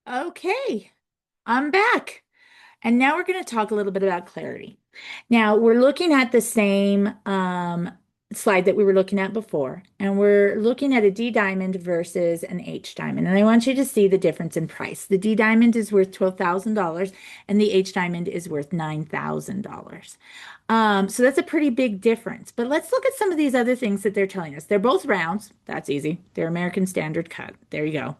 Okay, I'm back. And now we're going to talk a little bit about clarity. Now, we're looking at the same slide that we were looking at before, and we're looking at a D diamond versus an H diamond. And I want you to see the difference in price. The D diamond is worth $12,000, and the H diamond is worth $9,000. So that's a pretty big difference. But let's look at some of these other things that they're telling us. They're both rounds. That's easy. They're American Standard cut. There you go.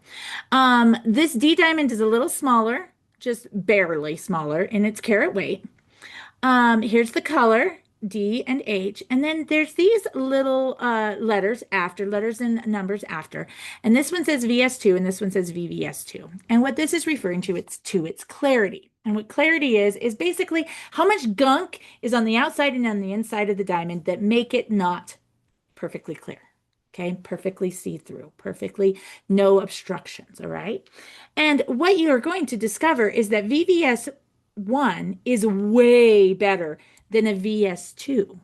This D diamond is a little smaller, just barely smaller in its carat weight. Here's the color, D and H, and then there's these little letters after, letters and numbers after. And this one says VS2 and this one says VVS2. And what this is referring to, it's its clarity. And what clarity is basically how much gunk is on the outside and on the inside of the diamond that make it not perfectly clear. Okay, perfectly see-through, perfectly no obstructions, all right? And what you are going to discover is that VVS1 is way better than a VS2.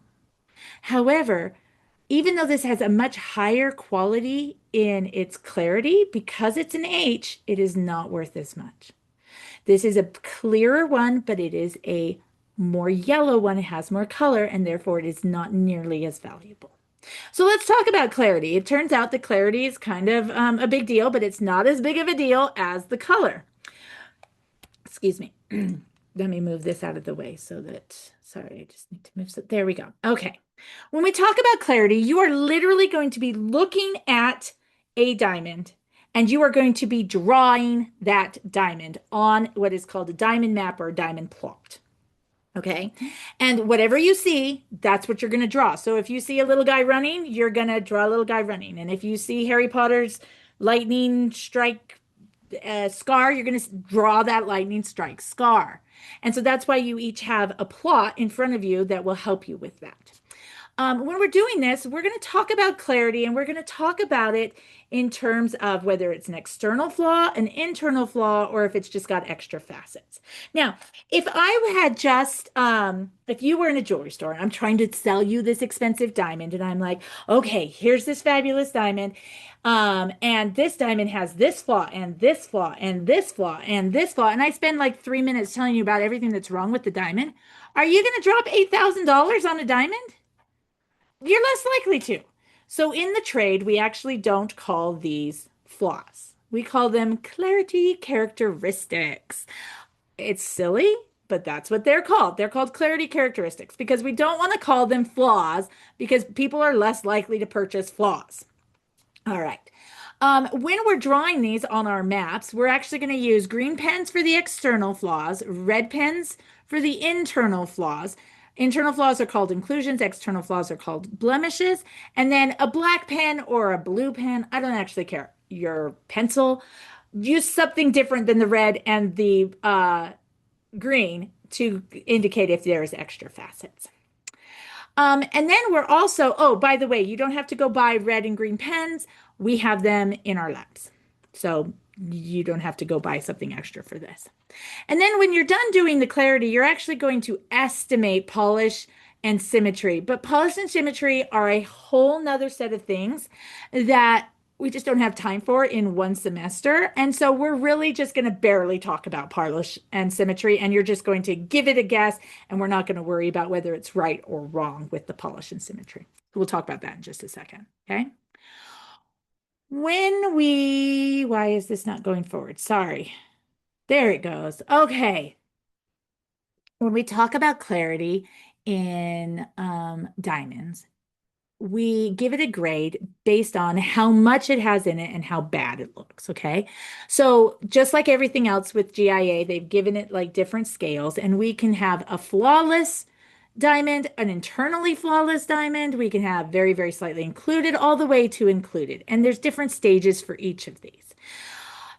However, even though this has a much higher quality in its clarity, because it's an H, it is not worth as much. This is a clearer one, but it is a more yellow one. It has more color, and therefore it is not nearly as valuable. So let's talk about clarity. It turns out that clarity is kind of a big deal, but it's not as big of a deal as the color. Excuse me. Let me move this out of the way so that, sorry, I just need to move. So there we go. Okay. When we talk about clarity, you are literally going to be looking at a diamond and you are going to be drawing that diamond on what is called a diamond map or a diamond plot. Okay. And whatever you see, that's what you're going to draw. So if you see a little guy running, you're going to draw a little guy running. And if you see Harry Potter's lightning strike scar, you're going to draw that lightning strike scar. And so that's why you each have a plot in front of you that will help you with that. When we're doing this, we're going to talk about clarity and we're going to talk about it in terms of whether it's an external flaw, an internal flaw, or if it's just got extra facets. Now, if I had just, if you were in a jewelry store and I'm trying to sell you this expensive diamond and I'm like, okay, here's this fabulous diamond. And this diamond has this flaw and this flaw and this flaw and this flaw. And I spend like 3 minutes telling you about everything that's wrong with the diamond. Are you going to drop $8,000 on a diamond? You're less likely to. So in the trade, we actually don't call these flaws. We call them clarity characteristics. It's silly, but that's what they're called. They're called clarity characteristics because we don't want to call them flaws because people are less likely to purchase flaws. All right. When we're drawing these on our maps, we're actually going to use green pens for the external flaws, red pens for the internal flaws. Internal flaws are called inclusions, external flaws are called blemishes, and then a black pen or a blue pen, I don't actually care, your pencil, use something different than the red and the green to indicate if there is extra facets. And then we're also, oh, by the way, you don't have to go buy red and green pens. We have them in our labs. So you don't have to go buy something extra for this. And then when you're done doing the clarity, you're actually going to estimate polish and symmetry. But polish and symmetry are a whole nother set of things that we just don't have time for in one semester. And so we're really just going to barely talk about polish and symmetry. And you're just going to give it a guess. And we're not going to worry about whether it's right or wrong with the polish and symmetry. We'll talk about that in just a second. Okay. Why is this not going forward? Sorry. There it goes. Okay. When we talk about clarity in diamonds, we give it a grade based on how much it has in it and how bad it looks. Okay. So just like everything else with GIA, they've given it like different scales, and we can have a flawless diamond, an internally flawless diamond. We can have very, very slightly included, all the way to included. And there's different stages for each of these.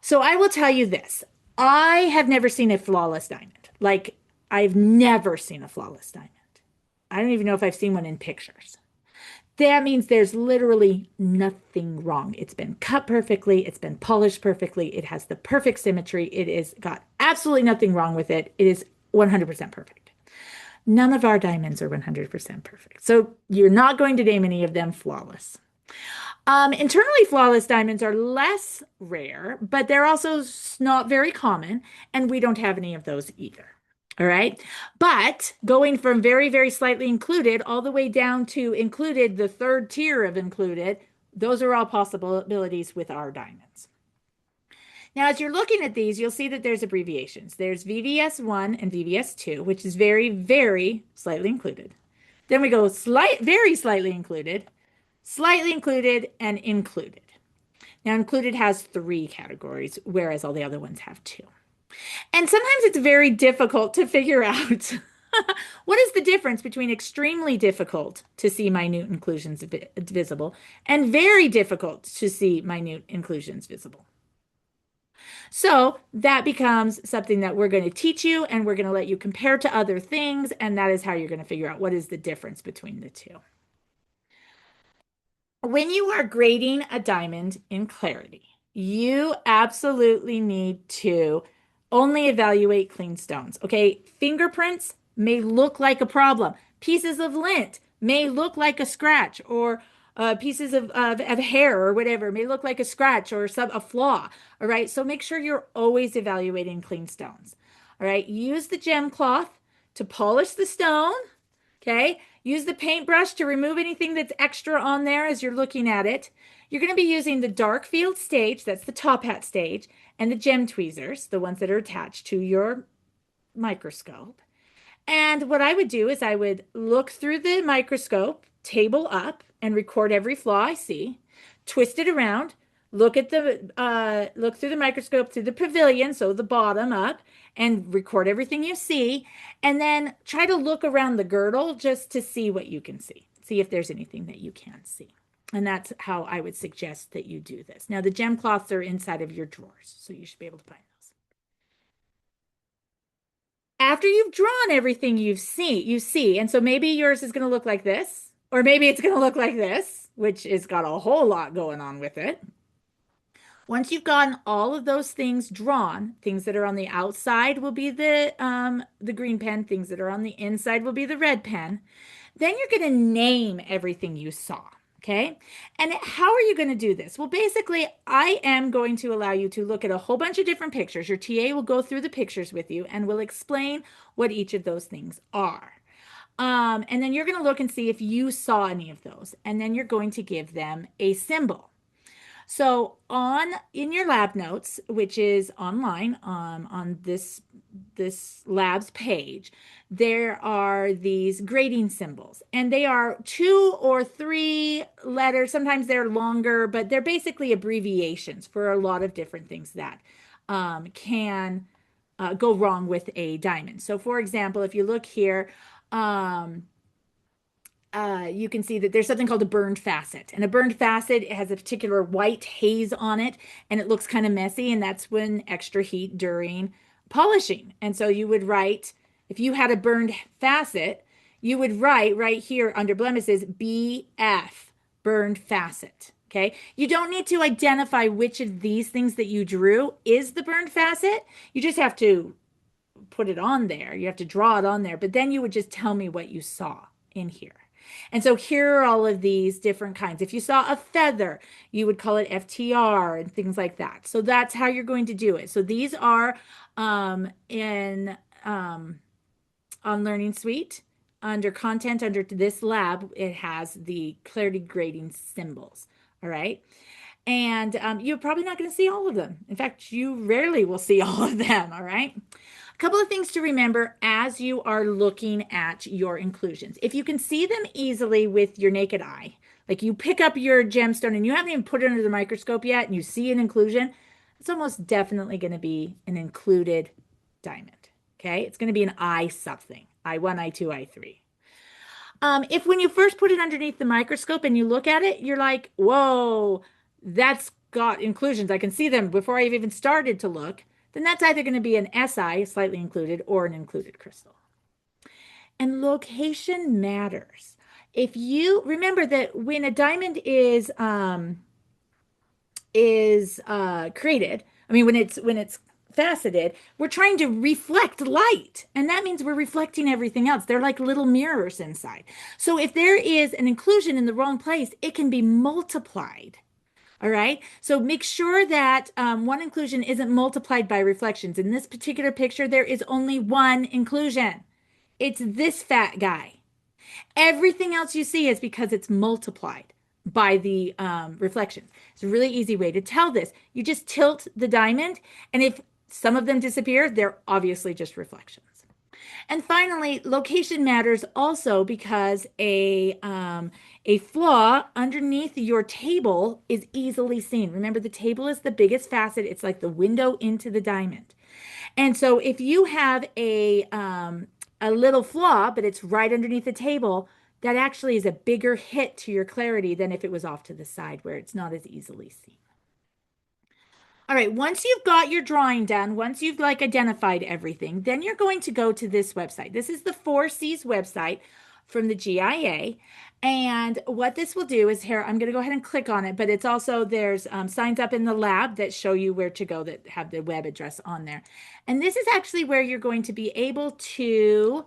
So I will tell you this. I have never seen a flawless diamond. Like, I've never seen a flawless diamond. I don't even know if I've seen one in pictures. That means there's literally nothing wrong. It's been cut perfectly. It's been polished perfectly. It has the perfect symmetry. It is got absolutely nothing wrong with it. It is 100% perfect. None of our diamonds are 100% perfect. So you're not going to name any of them flawless. Internally flawless diamonds are less rare, but they're also not very common, and we don't have any of those either. All right. But going from very, very slightly included all the way down to included, the third tier of included, those are all possibilities with our diamonds. Now, as you're looking at these, you'll see that there's abbreviations. There's VVS1 and VVS2, which is very, very slightly included. Then we go very slightly included, and included. Now, included has three categories, whereas all the other ones have two. And sometimes it's very difficult to figure out what is the difference between extremely difficult to see minute inclusions visible and very difficult to see minute inclusions visible. So that becomes something that we're going to teach you, and we're going to let you compare to other things, and that is how you're going to figure out what is the difference between the two. When you are grading a diamond in clarity, you absolutely need to only evaluate clean stones. Okay, fingerprints may look like a problem. Pieces of lint may look like a scratch, or pieces of hair or whatever may look like a scratch or a flaw. All right, so make sure you're always evaluating clean stones. All right, use the gem cloth to polish the stone. Okay, use the paintbrush to remove anything that's extra on there as you're looking at it. You're going to be using the dark field stage, that's the top hat stage, and the gem tweezers, the ones that are attached to your microscope. And what I would do is I would look through the microscope, table up, and record every flaw I see, twist it around, look through the microscope through the pavilion, so the bottom up, and record everything you see, and then try to look around the girdle just to see what you can see. See if there's anything that you can't see. And that's how I would suggest that you do this. Now, the gem cloths are inside of your drawers, so you should be able to find those. After you've drawn everything you see, and so maybe yours is going to look like this, or maybe it's going to look like this, which has got a whole lot going on with it. Once you've gotten all of those things drawn, things that are on the outside will be the green pen, things that are on the inside will be the red pen. Then you're going to name everything you saw. Okay. And how are you going to do this? Well, basically, I am going to allow you to look at a whole bunch of different pictures. Your TA will go through the pictures with you and will explain what each of those things are. And then you're going to look and see if you saw any of those. And then you're going to give them a symbol. So in your lab notes, which is online on this lab's page, there are these grading symbols, and they are 2 or 3 letters. Sometimes they're longer, but they're basically abbreviations for a lot of different things that can go wrong with a diamond. So for example, if you look here, you can see that there's something called a burned facet. And a burned facet, it has a particular white haze on it, and it looks kind of messy, and that's when extra heat during polishing. And so you would write, if you had a burned facet, you would write right here under blemishes, BF, burned facet. Okay, you don't need to identify which of these things that you drew is the burned facet. You just have to put it on there. You have to draw it on there, but then you would just tell me what you saw in here. And so here are all of these different kinds. If you saw a feather, you would call it FTR and things like that. So that's how you're going to do it. So these are on Learning Suite. Under content, under this lab, it has the clarity grading symbols. All right. And you're probably not going to see all of them. In fact, you rarely will see all of them. All right. A couple of things to remember as you are looking at your inclusions. If you can see them easily with your naked eye, like you pick up your gemstone and you haven't even put it under the microscope yet and you see an inclusion, it's almost definitely going to be an included diamond. Okay, it's going to be an I something, I1, I2, I3. If when you first put it underneath the microscope and you look at it, you're like, whoa, that's got inclusions. I can see them before I've even started to look. Then that's either going to be an SI, slightly included, or an included crystal. And location matters. If you remember that when a diamond is created, I mean when it's faceted, we're trying to reflect light. And that means we're reflecting everything else. They're like little mirrors inside. So if there is an inclusion in the wrong place, it can be multiplied. All right. So make sure that one inclusion isn't multiplied by reflections. In this particular picture, there is only one inclusion. It's this fat guy. Everything else you see is because it's multiplied by the reflections. It's a really easy way to tell this. You just tilt the diamond, and if some of them disappear, they're obviously just reflections. And finally, location matters also because a flaw underneath your table is easily seen. Remember, the table is the biggest facet. It's like the window into the diamond. And so if you have a little flaw, but it's right underneath the table, that actually is a bigger hit to your clarity than if it was off to the side where it's not as easily seen. All right, once you've got your drawing done, once you've like identified everything, then you're going to go to this website. This is the 4Cs website from the GIA. And what this will do is here, I'm going to go ahead and click on it, but it's also, there's signs up in the lab that show you where to go that have the web address on there. And this is actually where you're going to be able to,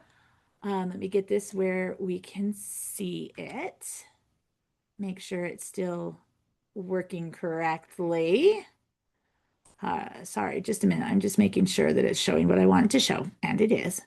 let me get this where we can see it. Make sure it's still working correctly. Sorry, just a minute. I'm just making sure that it's showing what I want it to show, and it is.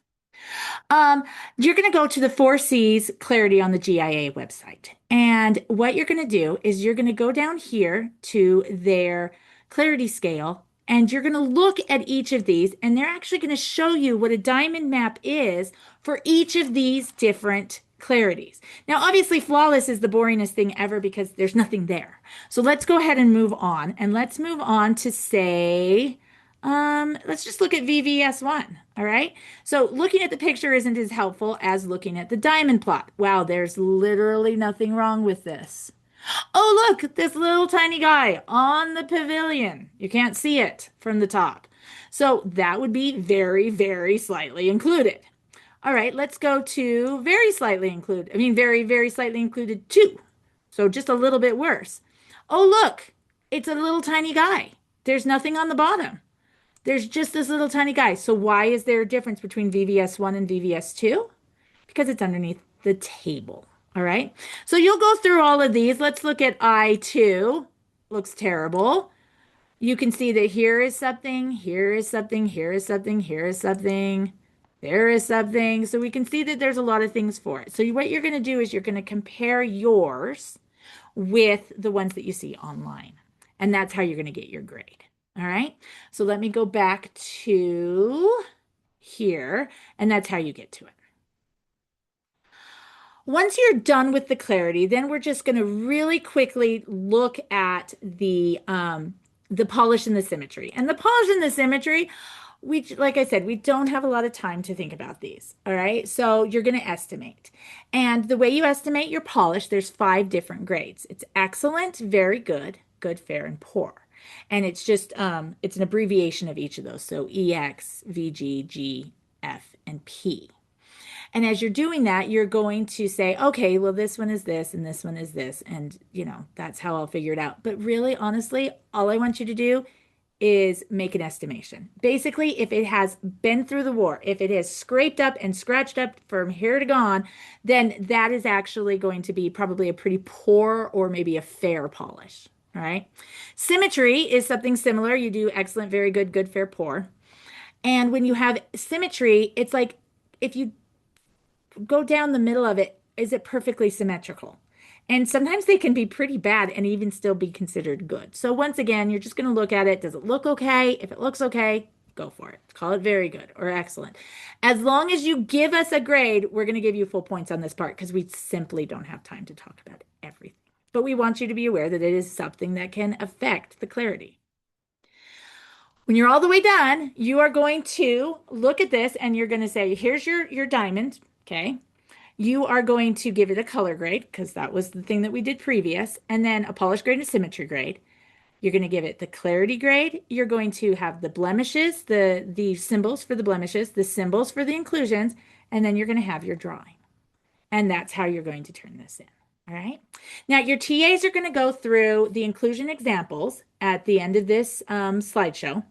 You're going to go to the 4Cs Clarity on the GIA website. And what you're going to do is you're going to go down here to their clarity scale, and you're going to look at each of these, and they're actually going to show you what a diamond map is for each of these different clarities. Now, obviously, flawless is the boringest thing ever because there's nothing there. So let's go ahead and move on. And let's move on to say, let's just look at VVS1. All right. So looking at the picture isn't as helpful as looking at the diamond plot. Wow, there's literally nothing wrong with this. Oh, look, this little tiny guy on the pavilion. You can't see it from the top. So that would be very, very slightly included. All right, let's go to very slightly included. I mean, very, very slightly included too. So just a little bit worse. Oh, look, it's a little tiny guy. There's nothing on the bottom. There's just this little tiny guy. So why is there a difference between VVS1 and VVS2? Because it's underneath the table. All right. So you'll go through all of these. Let's look at I2. Looks terrible. You can see that here is something, here is something, here is something, here is something. There is something. So we can see that there's a lot of things for it. So what you're going to do is you're going to compare yours with the ones that you see online. And that's how you're going to get your grade. All right. So let me go back to here, and that's how you get to it. Once you're done with the clarity, then we're just going to really quickly look at the polish and the symmetry. And the polish and the symmetry, like I said, we don't have a lot of time to think about these. All right. So you're going to estimate. And the way you estimate your polish, there's 5 different grades. It's excellent, very good, good, fair, and poor. And it's just, it's an abbreviation of each of those. So EX, VG, G, F, and P. And as you're doing that, you're going to say, okay, well, this one is this and this one is this. And, you know, that's how I'll figure it out. But really, honestly, all I want you to do is make an estimation. Basically, if it has been through the war, if it has scraped up and scratched up from here to gone, then that is actually going to be probably a pretty poor or maybe a fair polish. All right. Symmetry is something similar. You do excellent, very good, good, fair, poor. And when you have symmetry, it's like if you go down the middle of it, is it perfectly symmetrical? And sometimes they can be pretty bad and even still be considered good. So once again, you're just going to look at it. Does it look okay? If it looks okay, go for it. Call it very good or excellent. As long as you give us a grade, we're going to give you full points on this part because we simply don't have time to talk about everything. But we want you to be aware that it is something that can affect the clarity. When you're all the way done, you are going to look at this and you're going to say, here's your diamond, okay? You are going to give it a color grade because that was the thing that we did previous, and then a polish grade and a symmetry grade. You're going to give it the clarity grade. You're going to have the blemishes, the symbols for the blemishes, the symbols for the inclusions, and then you're going to have your drawing. And that's how you're going to turn this in. All right. Now your TAs are going to go through the inclusion examples at the end of this slideshow.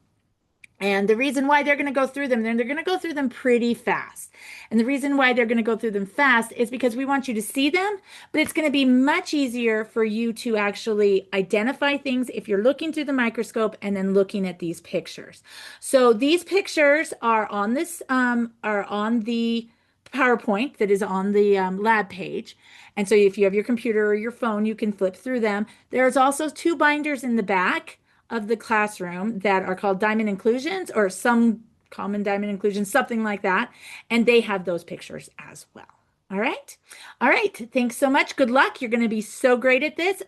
And the reason why they're going to go through them, then they're going to go through them pretty fast. And the reason why they're going to go through them fast is because we want you to see them, but it's going to be much easier for you to actually identify things if you're looking through the microscope and then looking at these pictures. So these pictures are on the PowerPoint that is on the lab page. And so if you have your computer or your phone, you can flip through them. There's also two binders in the back of the classroom that are called diamond inclusions or some common diamond inclusions, something like that. And they have those pictures as well. All right. All right. Thanks so much. Good luck. You're going to be so great at this.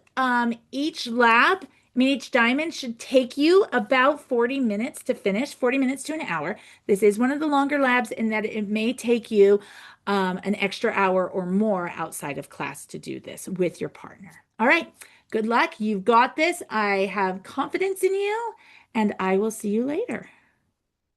Each diamond should take you about 40 minutes to finish, 40 minutes to an hour. This is one of the longer labs in that it may take you an extra hour or more outside of class to do this with your partner. All right. Good luck. You've got this. I have confidence in you, and I will see you later.